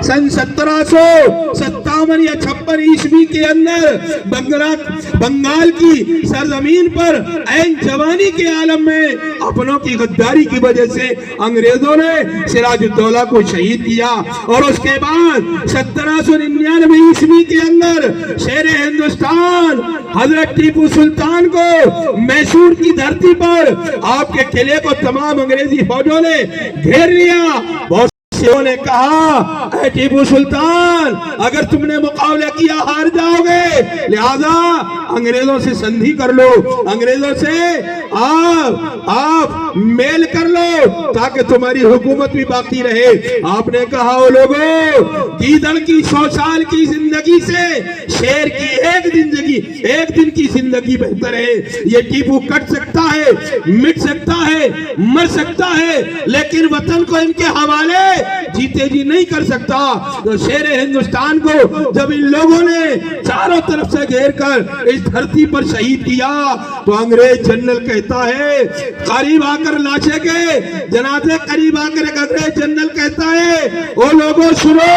सन 1757 या 56 ईस्वी के अंदर बंगाल की सरजमीन पर ऐन जवानी के आलम में अपनों की गद्दारी की वजह से अंग्रेजों ने सिराजुद्दौला को शहीद किया। और उसके बाद 1799 ईस्वी के अंदर शेर हिंदुस्तान हजरत टीपू सुल्तान को मैसूर की धरती पर आपके किले को तमाम अंग्रेजी फौजों ने घेर लिया। बहुत ने कहा, टीपू सुल्तान अगर तुमने मुकाबला किया हार जाओगे, लिहाजा अंग्रेजों से संधि कर लो, अंग्रेजों से आप मेल कर लो ताकि तुम्हारी हुकूमत भी बाकी रहे। आपने कहा, ओ लोगों, गीदड़ की 100 साल की जिंदगी से शेर की एक दिन की जिंदगी बेहतर है। ये टीपू कट सकता है, मिट सकता है, मर सकता है, लेकिन वतन को इनके हवाले जीते जी नहीं कर सकता। तो शेर हिंदुस्तान को जब इन लोगों ने चारों तरफ से घेर कर इस धरती पर शहीद किया तो अंग्रेज जनरल कहता है, करीब आकर लाशे के जनाजे करीब आकर एक अंग्रेज जनरल कहता है, ओ लोगों सुनो,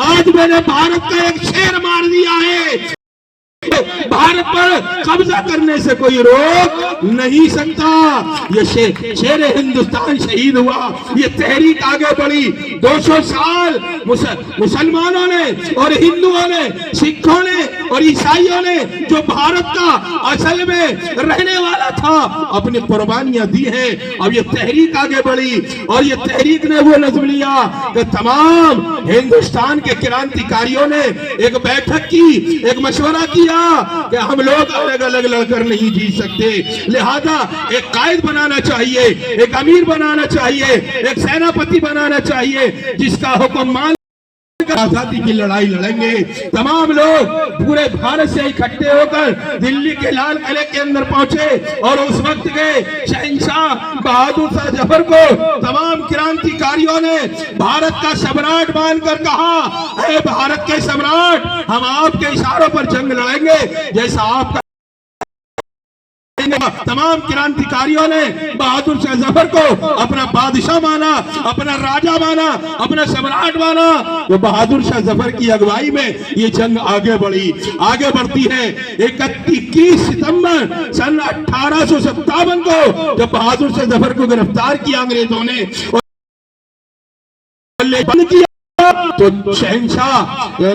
आज मैंने भारत का एक शेर मार दिया है, भारत पर कब्जा करने से कोई रोक नहीं सकता। ये शेर हिंदुस्तान शहीद हुआ, ये तहरीक आगे बढ़ी। 200 साल मुसलमानों ने और हिंदुओं ने, सिखों ने और ईसाइयों ने, जो भारत का असल में रहने वाला था, अपनी कुर्बानियां दी हैं। अब ये तहरीक आगे बढ़ी और ये तहरीक ने वो नज़्म लिया कि तमाम हिंदुस्तान के क्रांतिकारियों ने एक बैठक की, एक मशवरा किया कि हम लोग अलग अलग लड़कर नहीं जी सकते, लिहाजा एक कायद बनाना चाहिए, एक अमीर बनाना चाहिए, एक सेनापति बनाना चाहिए जिसका हुक्म मान आजादी की लड़ाई लड़ेंगे। तमाम लोग पूरे भारत से इकट्ठे होकर दिल्ली के लाल किले के अंदर पहुंचे और उस वक्त के शहंशाह बहादुर शाह जफर को तमाम क्रांतिकारियों ने भारत का सम्राट मानकर कहा, अरे भारत के सम्राट, हम आपके इशारों पर जंग लड़ेंगे जैसा आपका। तमाम क्रांतिकारियों ने बहादुर शाह जफर को अपना बादशाह माना, अपना राजा माना, अपना सम्राट माना। तो बहादुर शाह जफर की अगुवाई में ये जंग आगे बढ़ती है। 21 सितंबर सन 1857 को जब बहादुर शाह जफर को गिरफ्तार किया अंग्रेजों ने बंद किया, तो शहंशाह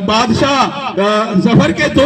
बादशाह जफर के 2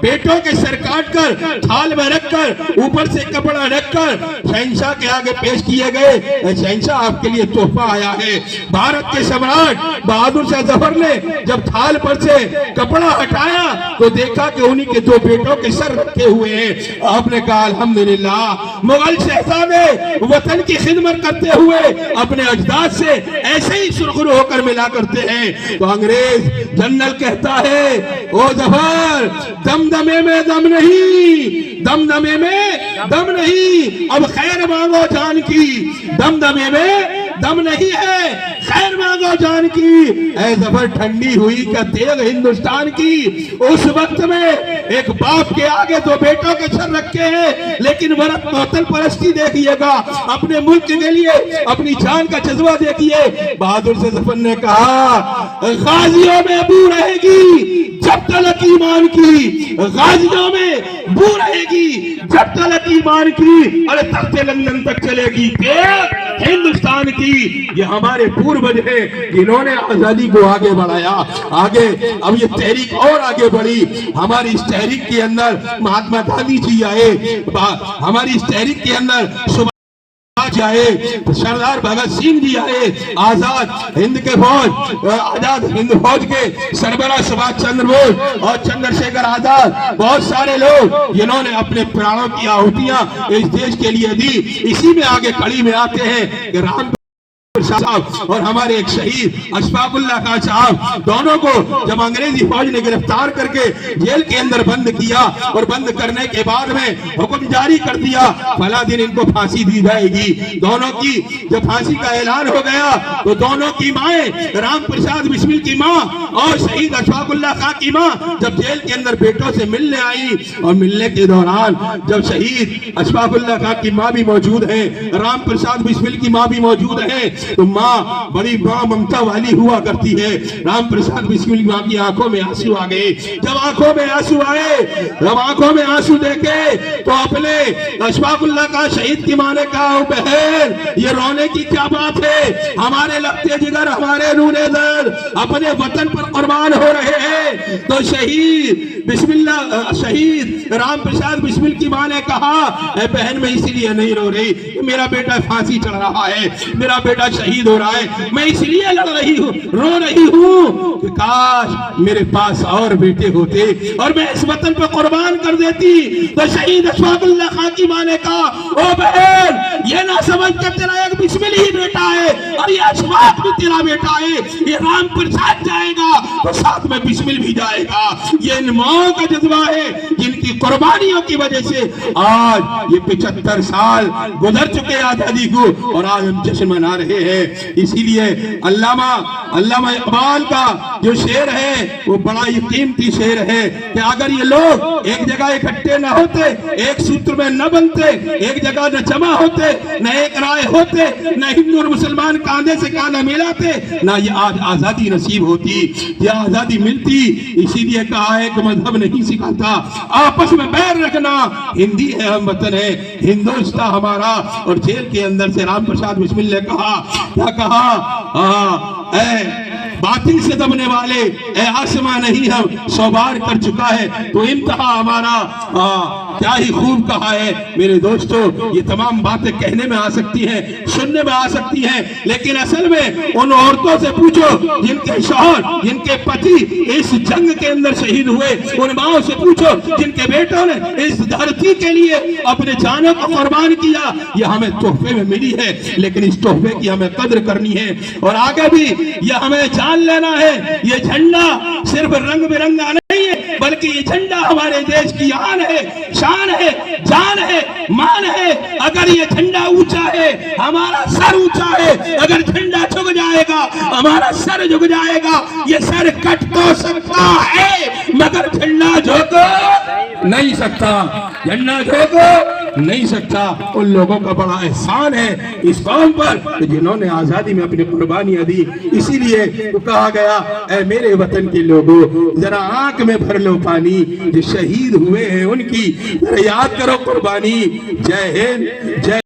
बेटों के सर काटकर थाल में रखकर ऊपर से कपड़ा रखकर शहंशाह के आगे पेश किए गए। शहंशाह, आपके लिए तोहफा आया है। भारत के सम्राट बहादुर शाह जफर ने जब थाल पर से कपड़ा हटाया तो देखा कि उन्हीं के 2 बेटों के सर रखे हुए हैं। आपने कहा, अल्हम्दुलिल्लाह, मुगल शहजादे वतन की खिदमत करते हुए अपने अजदाद से ऐसे ही सुरखरू होकर मिला करते हैं। तो अंग्रेज जनरल कहता है, ओ जफर, दमदमे में दम नहीं, दमदमे में दम नहीं, अब खैर मांगो जान की, दमदमे में दम नहीं है, खैर मांगो जान की। ऐ जफर, ठंडी हुई क्या तेग हिंदुस्तान की। उस वक्त में एक बाप के आगे 2 बेटों के सर रखे हैं, लेकिन वतन परस्ती देखिएगा, अपने मुल्क के लिए अपनी जान का जज्बा देखिए। बहादुर शाह जफर ने कहा, गाजियों में बू रहेगी जब तलक ईमान की, गाजियों में बू रहेगी जब तलक ईमान की, अरे तख्ते लंदन तक चलेगी तेग हिंदुस्तान की। ये हमारे पूर्वज हैं जिन्होंने आजादी को आगे बढ़ाया। आगे अब ये तहरीक और आगे बढ़ी। हमारी इस तहरीक के अंदर महात्मा गांधी जी आए, हमारी इस तहरीक के अंदर आए, सरदार भगत सिंह जी आए, आजाद हिंद के फौज, आजाद हिंद फौज के सरबराह सुभाष चंद्र बोस और चंद्रशेखर आजाद, बहुत सारे लोग जिन्होंने अपने प्राणों की आहुतियां इस देश के लिए दी। इसी में आगे कड़ी में आते हैं कि राम साहब और हमारे एक शहीद अशफाकुल्लाह खान साहब, दोनों को जब अंग्रेजी फौज ने गिरफ्तार करके जेल के अंदर बंद किया और बंद करने के बाद में हुक्म जारी कर दिया, फला दिन इनको फांसी दी जाएगी। दोनों की जब फांसी का ऐलान हो गया तो दोनों की माएं, राम प्रसाद बिस्मिल की मां और शहीद अशफाकुल्लाह खान की मां, जब जेल के अंदर बेटों से मिलने आई और मिलने के दौरान जब शहीद अशफाकुल्लाह खान की मां भी मौजूद है, राम प्रसाद बिस्मिल की मां भी मौजूद है, तो माँ बड़ी माँ ममता वाली हुआ करती है। राम प्रसाद बिस्मिल माँ की आंखों में आंसू आ गए। जब आंखों में आंसू आए, जब आंखों में आंसू देखे तो अपने अशफाकुल्लाह का शहीद की माँ ने कहा, बहन ये रोने की क्या बात है, हमारे लगते जिगर हमारे नूने दर अपने वतन पर कुर्बान हो रहे हैं। तो शहीद बिस्मिल्लाह शहीद राम प्रसाद बिस्मिल की माँ ने कहा, बहन मैं इसीलिए नहीं रो रही, मेरा बेटा फांसी चढ़ रहा है, मेरा बेटा शहीद हो रहा है, मैं इसलिए लड़ रही हूँ, रो रही हूँ कि काश मेरे पास और बेटे होते और मैं इस वतन पर कुर्बान कर देती। तो शहीद अशफाकुल्लाह खां की माँ ने कहा, ओ बहन ये ना समझ कर तेरा एक बिस्मिल ही बेटा है और ये अशफाक भी तेरा बेटा है, ये राम प्रसाद जाएगा तो साथ में बिस्मिल भी जाएगा। ये इन माओ का जज्बा है जिनकी कुर्बानियों की वजह से आज ये 75 साल गुजर चुके आजादी को और आज हम जश्न मना रहे हैं। इसीलिए अल्लामा इकबाल का जो शेर है वो बड़ा ही कीमती शेर है कि अगर ये लोग एक जगह इकट्ठे न होते, एक सूत्र में न बनते, एक जगह न जमा होते, न एक राय होते, न हिंदू और मुसलमान कांधे से कांधा मिलाते, ना ये आज आजादी नसीब होती, ये आजादी मिलती। इसीलिए कहा है कि मजहब नहीं सिखाता आपस में बैर रखना, हिंदी है हम वतन है, हिंदुस्तान हमारा। और जेल के अंदर से राम प्रसाद बिस्मिल ने कहा, क्या कहा, बातिल से दबने वाले ए आसमां नहीं हम 100 बार कर चुका है तो इंतहा हमारा। क्या ही खूब कहा है मेरे दोस्तों। ये तमाम बातें कहने में आ सकती हैं, सुनने में आ सकती हैं, लेकिन असल में उन औरतों से पूछो जिनके शौहर, जिनके पति इस जंग के अंदर शहीद हुए, उन माओं से पूछो जिनके बेटों ने इस धरती के लिए अपने जानों को कुर्बान किया। ये हमें तोहफे में मिली है, लेकिन इस तोहफे की हमें कद्र करनी है और आगे भी ये हमें जान लेना है। ये झंडा सिर्फ रंग बिरंगा नहीं है, बल्कि ये झंडा हमारे देश की आन है, शान है, जान है, मान है। अगर ये झंडा ऊंचा है, हमारा सर ऊंचा है, अगर झंडा झुक जाएगा, हमारा सर झुक जाएगा। ये सर कट तो सकता है मगर झंडा झुक नहीं सकता, झंडा झुक नहीं सकता। उन लोगों का बड़ा एहसान है इस कौम पर जिन्होंने आजादी में अपनी कुर्बानियां दी। इसीलिए तो कहा गया, ऐ मेरे वतन के लोगों जरा आंख में भर लो पानी, जो शहीद हुए हैं उनकी जरा याद करो कुर्बानी। जय हिंद, जय